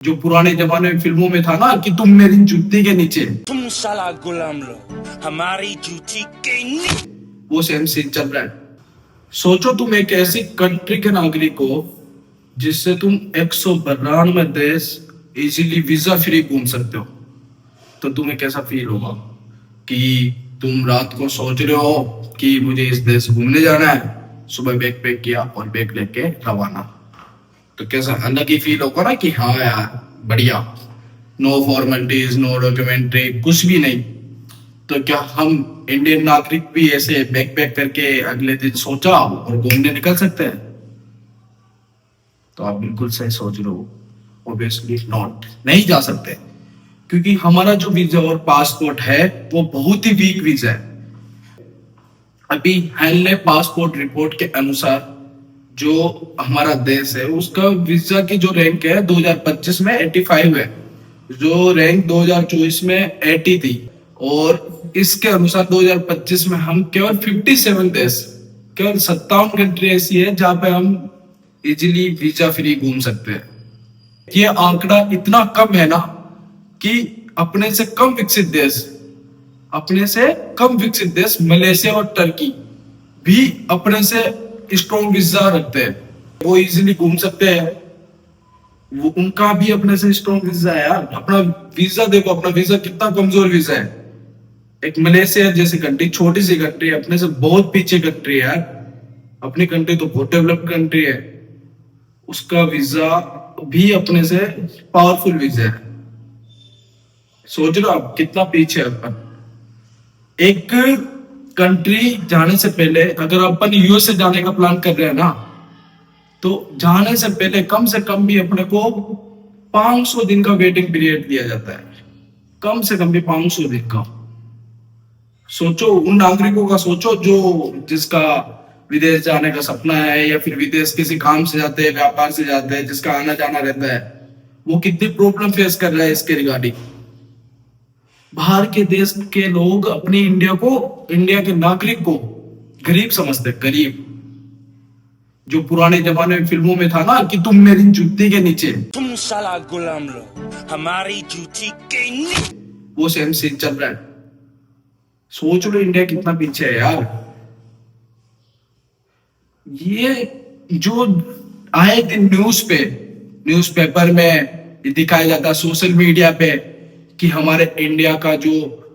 जो पुराने जमाने में फिल्मों में था ना कि तुम मेरी जूती के नीचे, तुम साला गुलाम लो हमारी जूती के नीचे। वो सेम सीन चल रहा है। सोचो तुम एक ऐसी कंट्री के नागरिक हो जिससे तुम 192 देश इजीली वीजा फ्री घूम सकते हो, तो तुम्हें कैसा फील होगा कि तुम रात को सोच रहे हो कि मुझे इस देश घूमने जाना है, सुबह बैग पैक किया और बैग लेके रवाना। तो कैसा अलग ही फील होगा ना कि हाँ यार बढ़िया, नो फॉर्मेलिटीज, नो डॉक्यूमेंट्री, कुछ भी नहीं। तो क्या हम इंडियन नागरिक भी ऐसे बैग पैक करके अगले दिन सोचा और घूमने निकल सकते हैं? तो आप बिल्कुल सही सोच रहे हो, ऑब्वियसली नॉट, नहीं जा सकते, क्योंकि हमारा जो वीजा और पासपोर्ट है वो बहुत ही वीक वीजा है। अभी हाल पासपोर्ट रिपोर्ट के अनुसार जो हमारा देश है उसका वीजा की जो रैंक है 2025 में 85 है, जो रैंक 2024 में 80 थी, और इसके अनुसार 2025 में हम केवल 57 देश, केवल 57 कंट्री ऐसी है जहां पे हम इजीली वीजा फ्री घूम सकते हैं। ये आंकड़ा इतना कम है ना कि अपने से कम विकसित देश, अपने से कम विकसित देश मलेशिया और टर्की भी अपने से स्ट्रॉन्ग वीजा रखते हैं, वो इजीली घूम सकते हैं। वो उनका भी अपने से स्ट्रॉन्ग वीजा है यार। अपना वीजा देखो, अपना वीजा कितना कमजोर वीजा है। एक मलेशिया जैसी कंट्री, छोटी सी कंट्री, अपने से बहुत पीछे कंट्री है यार। अपनी कंट्री तो बहुत डेवलप्ड कंट्री है, उसका वीजा भी अपने से पावरफुल वीजा है। सोच लो आप कितना पीछे है अपन। एक कंट्री जाने से पहले अगर अपन यूएसए जाने का प्लान कर रहे हैं ना, तो जाने से पहले कम से कम भी अपने को 500 दिन का वेटिंग पीरियड दिया जाता है, कम से कम भी 500 दिन का। सोचो उन नागरिकों का, सोचो जो जिसका विदेश जाने का सपना है या फिर विदेश किसी काम से जाते हैं, व्यापार से जाते हैं, जिसका आना जाना रहता है, वो कितनी प्रॉब्लम फेस कर रहा है इसके रिगार्डिंग। बाहर के देश के लोग अपनी इंडिया को, इंडिया के नागरिक को गरीब समझते, गरीब। जो पुराने जमाने में फिल्मों में था ना कि तुम मेरी जूती के नीचे, तुम साला गुलाम लो हमारी जूती के नीचे, वो सेम सीन चल रहा है। सोच लो इंडिया कितना पीछे है यार। ये जो आए दिन न्यूज़पेपर में दिखाया जाता है, सोशल मीडिया पे, कि हमारे इंडिया का जो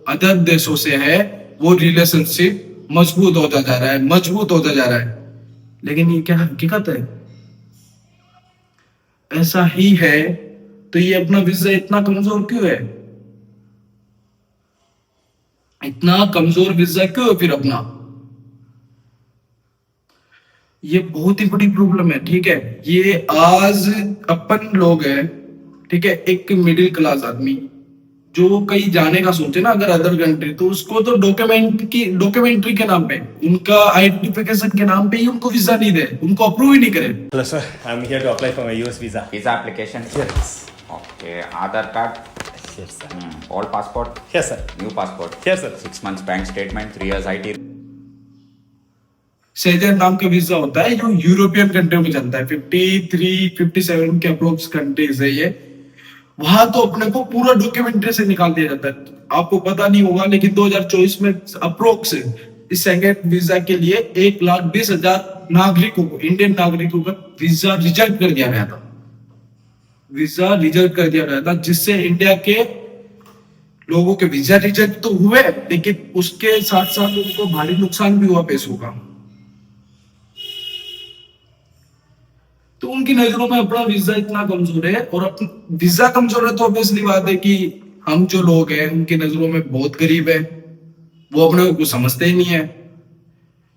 अदर देशों से है वो रिलेशनशिप मजबूत होता जा रहा है, मजबूत होता जा रहा है। लेकिन ये क्या हकीकत है? ऐसा ही है तो ये अपना वीजा इतना कमजोर क्यों है? इतना कमजोर वीजा क्यों है फिर अपना? ये बहुत ही बड़ी प्रॉब्लम है, ठीक है। ये आज अपन लोग हैं, ठीक है, एक मिडिल क्लास आदमी जो कहीं जाने का सोचे ना अगर अदर कंट्री, तो उसको तो डॉक्यूमेंट्री के नाम पे, उनका आइडेंटिफिकेशन के नाम पे ही उनको वीजा नहीं दे, उनको अप्रूव ही नहीं करे। Hello, sir. I'm here to apply for my US visa. Visa application? Yes. Okay. Aadhaar card? Yes, sir. Old passport? Yes, sir. New passport? Yes, sir. 6 months bank statement, 3 years IT. Schezwan नाम का visa होता है जो European country में चलता है, 53 57 के approx countries है ये। वहां तो अपने को पूरा डॉक्यूमेंट्री से निकाल दिया जाता है। आपको पता नहीं होगा लेकिन 2024 में अप्रोक्स इस सेकंड वीजा के लिए 1,20,000 नागरिकों को, इंडियन नागरिकों का वीजा रिजेक्ट कर दिया गया था। वीजा रिजेक्ट कर दिया गया था, जिससे इंडिया के लोगों के वीजा रिजेक्ट तो हुए, लेकिन उसके साथ साथ उनको भारी नुकसान भी हुआ पैसों का। तो उनकी नजरों में अपना वीजा इतना कमजोर है, और अपना वीजा कमजोर है तो ऑब्वियसली बात है कि हम जो लोग हैं उनकी नजरों में बहुत गरीब है, वो अपने को कुछ समझते ही नहीं है।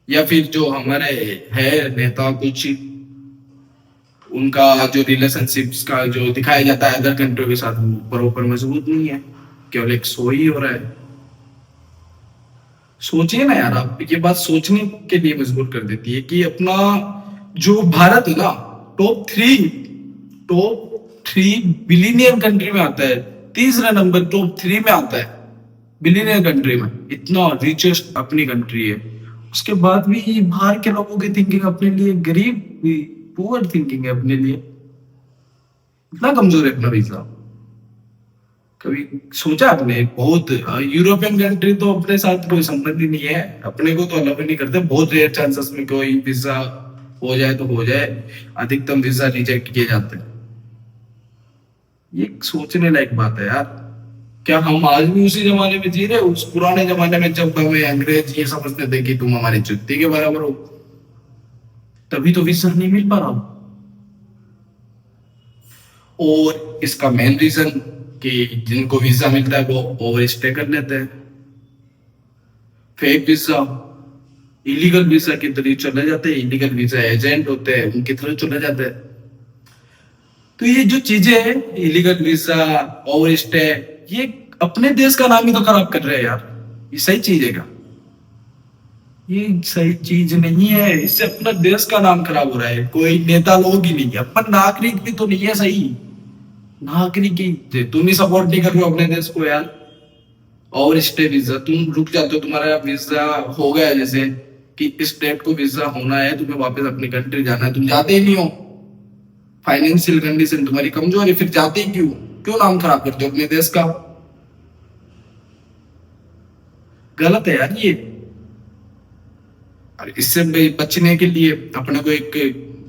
या फिर जो हमारे है नेता कुछ, उनका जो रिलेशनशिप्स का जो दिखाया जाता है अदर कंट्रियों के साथ, वो प्रॉपर मजबूत नहीं है, केवल एक शो ही हो रहा है। सोचिए ना यार, आप ये बात सोचने के लिए मजबूर कर देती है कि अपना जो भारत है ना, टॉप थ्री बिलियनियर कंट्री में आता है, तीसरा नंबर टॉप 3 में आता है बिलियनियर कंट्री में। इतना रिचेस्ट अपनी कंट्री है, उसके बाद भी बाहर के लोगों की थिंकिंग अपने लिए गरीब, पुअर थिंकिंग है अपने लिए। इतना कमजोर है अपना वीजा। कभी सोचा आपने? बहुत यूरोपियन कंट्री तो अपने साथ कोई संबंध ही नहीं है, अपने को तो अलाउ ही नहीं करते। बहुत रेयर चांसेस में कोई वीजा हो जाए तो हो जाए, अधिकतम वीजा रिजेक्ट किए जाते हैं। ये सोचने लायक बात है यार। क्या हम आज भी उसी जमाने में जी रहे, उस पुराने जमाने में जब हमें अंग्रेज ये समझते थे कि तुम हमारी जुत्ती के बराबर हो? तभी तो वीजा नहीं मिल पा रहा। और इसका मेन रीजन कि जिनको वीजा मिलता है वो ओवर स्टे कर लेते हैं, फेक वीजा, इलीगल वीजा की तरह चले जाते हैं, इलीगल वीजा एजेंट होते हैं उनकी तरह चले जाते हैं। तो ये जो चीजें हैं, इलीगल वीजा, ओवर स्टे, ये अपने देश का नाम ही तो खराब कर रहे हैं यार। ये सही चीज है क्या? ये सही चीज नहीं है, इससे अपना देश का नाम खराब हो रहा है। कोई नेता लोग ही नहीं है, अपन नागरिक भी तो नहीं है सही। नागरिक ही तुम ही सपोर्ट नहीं कर रहे हो अपने देश को यार। और स्टे वीजा तुम रुक जाते हो, तुम्हारा वीजा हो गया, जैसे कि इस डेट को वीजा होना है, तुम्हें वापस अपनी कंट्री जाना है, तुम जाते ही नहीं हो। फाइनेंशियल कंडीशन तुम्हारी कमजोर है, फिर जाते ही क्यों? क्यों नाम खराब करते हो अपने देश का? गलत है यार ये। और इससे बचने के लिए अपने को एक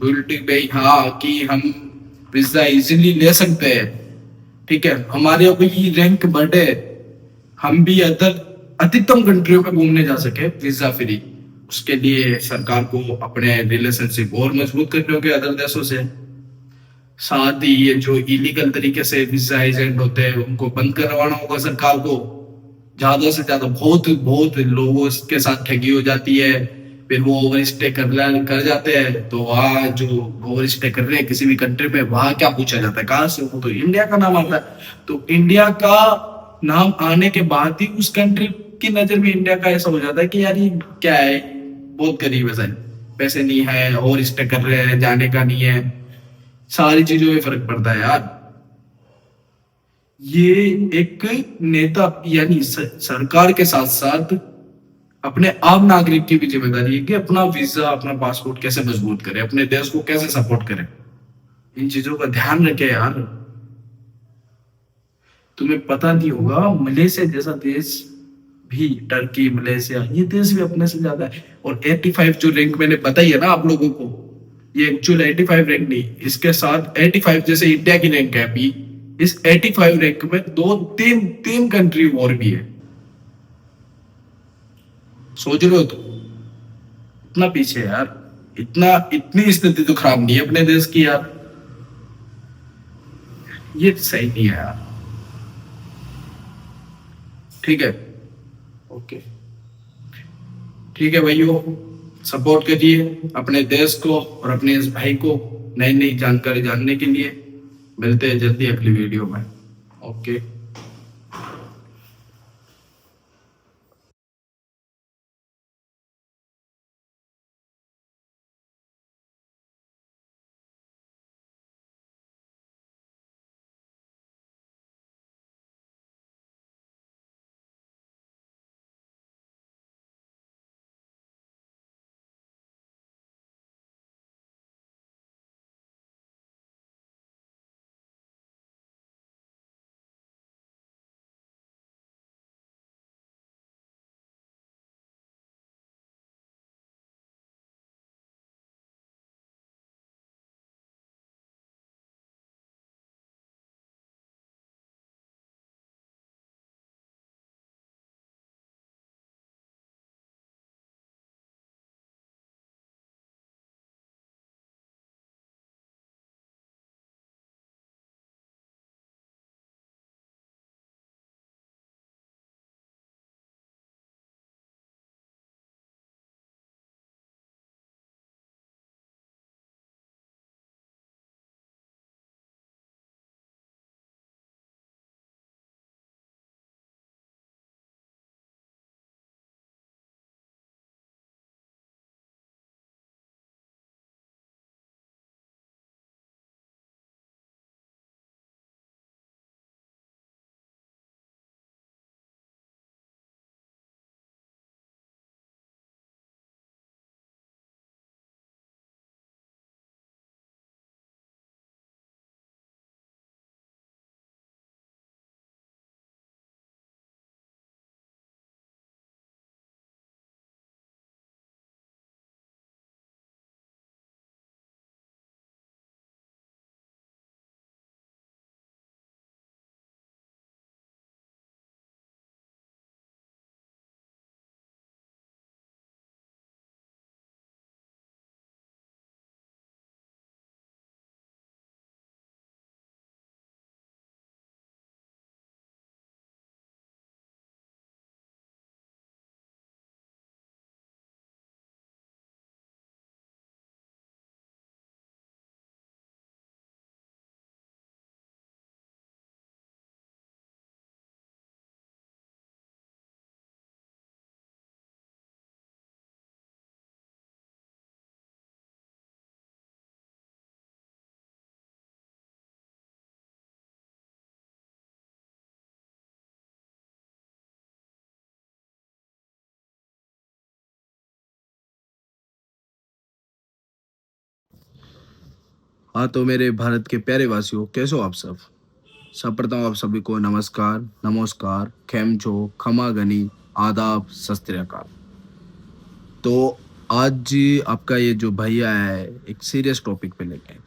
बिल्टी भाई, हाँ, कि हम वीजा इजीली ले सकते हैं, ठीक है, हमारे अभी रैंक बढ़े, हम भी अदर अधिकतम कंट्रियों में घूमने जा सके वीजा फ्री। उसके लिए सरकार को अपने रिलेशनशिप और मजबूत करने होंगे अदर देशों से। साथ ही ये जो इलीगल तरीके से वीजा एजेंट होते हैं उनको बंद करवाना होगा सरकार को। ज्यादा से ज्यादा बहुत बहुत लोगों के साथ ठगी हो जाती है, फिर वो ओवर स्टे कर जाते हैं। तो वहाँ जो ओवर स्टे कर रहे हैं किसी भी कंट्री पे, वहां क्या पूछा जाता है, कहाँ से हो? तो इंडिया का नाम आता है। तो इंडिया का नाम आने के बाद ही उस कंट्री की नजर में इंडिया का ऐसा हो जाता है कि यार ये क्या है, बहुत गरीब है सर, पैसे नहीं है, ओवर स्टे कर रहे हैं, जाने का नहीं है। सारी चीजों में फर्क पड़ता है यार। ये एक नेता यानी सरकार के साथ साथ अपने आम नागरिक की भी जिम्मेदारी है कि अपना वीजा, अपना पासपोर्ट कैसे मजबूत करे, अपने देश को कैसे सपोर्ट करे। इन चीजों का ध्यान रखे यार। तुम्हें पता नहीं होगा, मलेशिया जैसा देश भी, टर्की, मलेशिया, ये देश भी अपने से ज्यादा है। और 85 जो रैंक मैंने बताई है ना आप लोगों को, ये एक्चुअल 85 रैंक नहीं, इसके साथ 85 जैसे इंडिया की रैंक है अभी, इस 85 रैंक में दो तीन तीन कंट्री और भी है। सोच रहे हो तो इतना पीछे है यार। इतना इतनी स्थिति तो खराब नहीं है अपने देश की यार। ये सही नहीं है यार। ठीक है, ओके, ठीक है भाइयों, सपोर्ट करिए अपने देश को और अपने इस भाई को नई नई जानकारी जानने के लिए। मिलते हैं जल्दी अगली वीडियो में। ओके। हाँ तो मेरे भारत के प्यारे वासियों, कैसे हो आप सब। सर्वप्रथम आप सभी को नमस्कार, नमस्कार, खेम छो, खमा गनी, आदाब, सत श्री अकाल। तो आज आपका ये जो भैया है एक सीरियस टॉपिक पे लेके आए,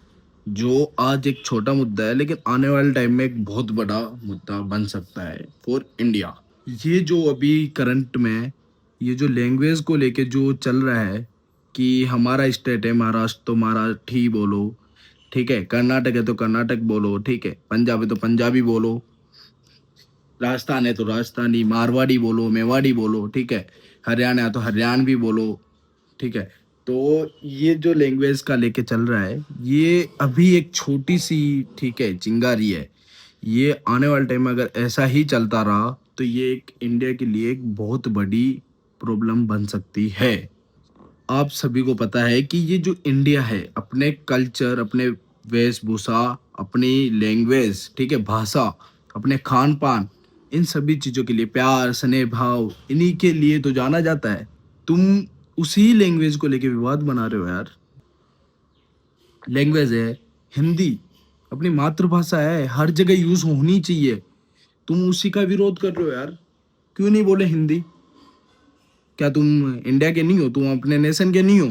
जो आज एक छोटा मुद्दा है लेकिन आने वाले टाइम में एक बहुत बड़ा मुद्दा बन सकता है फॉर इंडिया। ये जो अभी करंट में ये जो लैंग्वेज को लेके जो चल रहा है कि हमारा स्टेट है महाराष्ट्र तो मराठी बोलो, ठीक है, कर्नाटक है तो कर्नाटक बोलो, ठीक है, पंजाब है तो पंजाबी बोलो, राजस्थान है तो राजस्थानी, मारवाड़ी बोलो, मेवाड़ी बोलो, ठीक है, हरियाणा है तो हरियाणवी बोलो, ठीक है। तो ये जो लैंग्वेज का लेके चल रहा है ये अभी एक छोटी सी, ठीक है, चिंगारी है। ये आने वाले टाइम में अगर ऐसा ही चलता रहा तो ये एक इंडिया के लिए एक बहुत बड़ी प्रॉब्लम बन सकती है। आप सभी को पता है कि ये जो इंडिया है अपने कल्चर, अपने वेशभूषा, अपनी लैंग्वेज, ठीक है, भाषा, अपने खान पान, इन सभी चीज़ों के लिए, प्यार स्नेह भाव, इन्हीं के लिए तो जाना जाता है। तुम उसी लैंग्वेज को लेके विवाद बना रहे हो यार। लैंग्वेज है हिंदी, अपनी मातृभाषा है, हर जगह यूज होनी चाहिए। तुम उसी का विरोध कर रहे हो यार। क्यों नहीं बोले हिंदी? क्या तुम इंडिया के नहीं हो? तुम अपने नेशन के नहीं हो?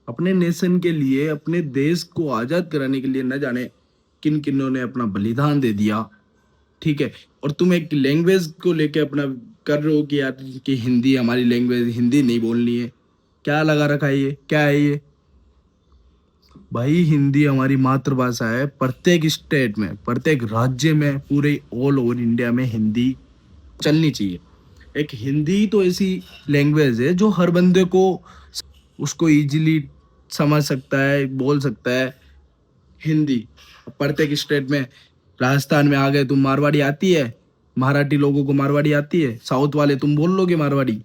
अपने नेशन के लिए, अपने देश को आजाद कराने के लिए न जाने किन किन्नों ने अपना बलिदान दे दिया, ठीक है। और तुम एक लैंग्वेज को लेके अपना कर रहे हो कि यार कि हिंदी हमारी लैंग्वेज, हिंदी नहीं बोलनी है। क्या लगा रखा है ये? क्या है ये भाई? हिंदी हमारी मातृभाषा है। प्रत्येक स्टेट में, प्रत्येक राज्य में, पूरे ऑल ओवर इंडिया में हिंदी चलनी चाहिए। एक हिंदी तो ऐसी लैंग्वेज है जो हर बंदे को उसको इजीली समझ सकता है, बोल सकता है हिंदी। प्रत्येक स्टेट में, राजस्थान में आ गए तुम, मारवाड़ी आती है, मराठी लोगों को मारवाड़ी आती है, साउथ वाले तुम बोल लोगे मारवाड़ी।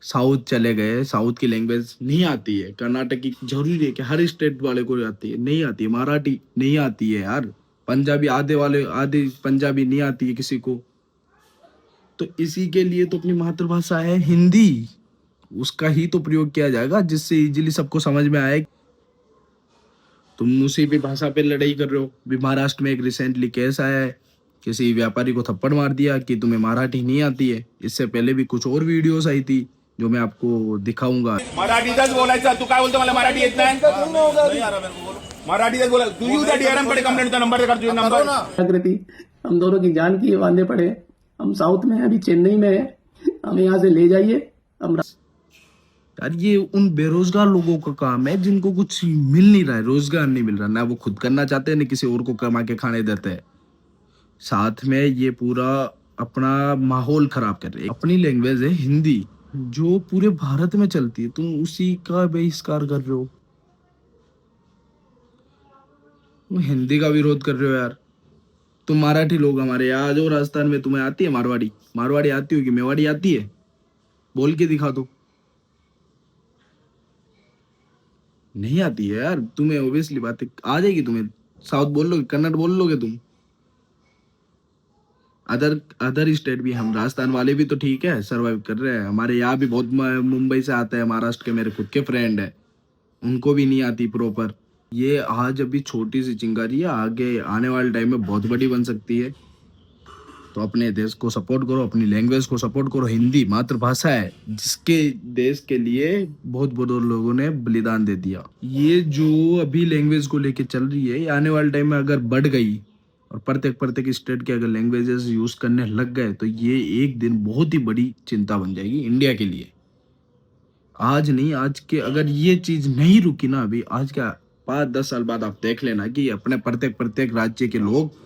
साउथ चले गए, साउथ की लैंग्वेज नहीं आती है। कर्नाटक की जरूरी है कि हर स्टेट वाले को आती है? नहीं आती है। मराठी नहीं आती है यार। पंजाबी आधे पंजाबी नहीं आती है किसी को। तो इसी के लिए तो अपनी मातृभाषा है हिंदी, उसका ही तो प्रयोग किया जाएगा जिससे इजीली सबको समझ में आए। तुम उसी भी भाषा पे लड़ाई कर रहे हो। भी महाराष्ट्र में एक रिसेंटली केस आया है, किसी व्यापारी को थप्पड़ मार दिया कि तुम्हें मराठी नहीं आती है। इससे पहले भी कुछ और वीडियोस आई थी जो मैं आपको दिखाऊंगा। मराठीतच बोलायचं. तू काय बोलतो? मला मराठी येत नाही. मराठीतच बोला. तू येऊ त्या डीआरएम कडे कंप्लेंट नंबर कर, तुझे नंबर. जागृति, हम दोनों की जान की ये बांधे पड़े हैं। हम साउथ में हैं, अभी चेन्नई में है, हमें यहाँ से ले जाइए। हम यार ये उन बेरोजगार लोगों का काम है जिनको कुछ मिल नहीं रहा है, रोजगार नहीं मिल रहा, ना वो खुद करना चाहते हैं ना किसी और को कमा के खाने देते हैं। साथ में ये पूरा अपना माहौल खराब कर रहे हैं। अपनी लैंग्वेज है हिंदी जो पूरे भारत में चलती है, तुम उसी का बहिष्कार कर रहे हो। तुम हिंदी का विरोध कर रहे हो यार। तुम मराठी लोग हमारे यहाँ आ जाओ, राजस्थान में तुम्हें आती है मारवाड़ी? मारवाड़ी आती होगी, मेवाड़ी आती है? बोल के दिखा दो। नहीं आती है यार तुम्हें, ओबियसली बात है आ जाएगी तुम्हें। साउथ बोल लोगे, कन्नड़ बोल लोगे तुम। अदर स्टेट भी, हम राजस्थान वाले भी तो ठीक है, सरवाइव कर रहे हैं। हमारे यहाँ भी बहुत मुंबई से आता है, महाराष्ट्र के मेरे खुद के फ्रेंड है, उनको भी नहीं आती प्रॉपर। ये आज अभी छोटी सी चिंगारी है, आगे आने वाले टाइम में बहुत बड़ी बन सकती है। तो अपने देश को सपोर्ट करो, अपनी लैंग्वेज को सपोर्ट करो। हिंदी मातृभाषा है जिसके देश के लिए बहुत बड़े लोगों ने बलिदान दे दिया। ये जो अभी लैंग्वेज को लेके चल रही है, ये आने वाले टाइम में अगर बढ़ गई और प्रत्येक स्टेट के अगर लैंग्वेजेस यूज करने लग गए तो ये एक दिन बहुत ही बड़ी चिंता बन जाएगी इंडिया के लिए। आज नहीं, आज के अगर ये चीज नहीं रुकी ना, अभी आज क्या 5-10 साल बाद आप देख लेना कि अपने प्रत्येक राज्य के लोग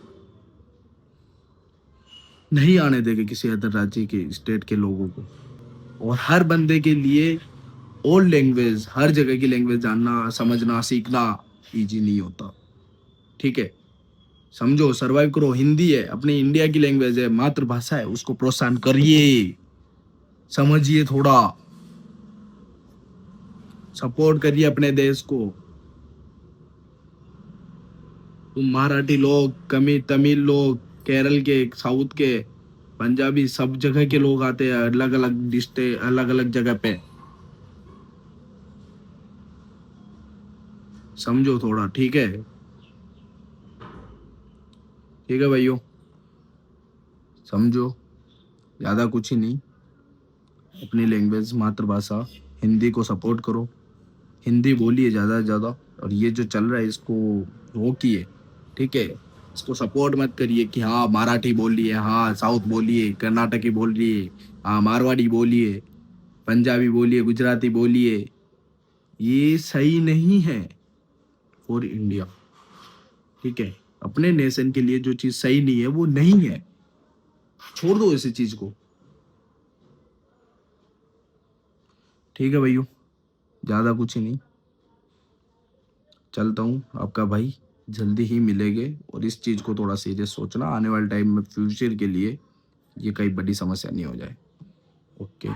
नहीं आने देंगे किसी अदर राज्य के स्टेट के लोगों को। और हर बंदे के लिए ऑल लैंग्वेज, हर जगह की लैंग्वेज जानना, समझना, सीखना इजी नहीं होता, ठीक है। समझो, सरवाइव करो। हिंदी है, अपनी इंडिया की लैंग्वेज है, मातृभाषा है, उसको प्रोत्साहन करिए, समझिए, थोड़ा सपोर्ट करिए अपने देश को। तुम मराठी लोग, तमिल लोग, केरल के, साउथ के, पंजाबी, सब जगह के लोग आते हैं, अलग अलग डिस्ट्रिक्ट, अलग अलग जगह पे। समझो थोड़ा, ठीक है? ठीक है भाइयों, समझो, ज़्यादा कुछ ही नहीं। अपनी लैंग्वेज, मातृभाषा हिंदी को सपोर्ट करो, हिंदी बोलिए ज़्यादा से ज़्यादा। और ये जो चल रहा है इसको रोकिए, ठीक है? इसको सपोर्ट मत करिए कि हाँ मराठी बोलिए, हाँ साउथ बोलिए, कर्नाटकी बोलिए, हाँ मारवाड़ी बोलिए, पंजाबी बोलिए, गुजराती बोलिए। ये सही नहीं है फॉर इंडिया, ठीक है? अपने नेशन के लिए जो चीज़ सही नहीं है वो नहीं है, छोड़ दो इसी चीज़ को, ठीक है भाइयों? ज़्यादा कुछ ही नहीं, चलता हूँ। आपका भाई जल्दी ही मिलेंगे। और इस चीज़ को थोड़ा सीरियस सोचना, आने वाले टाइम में फ्यूचर के लिए ये कई बड़ी समस्या नहीं हो जाए। ओके।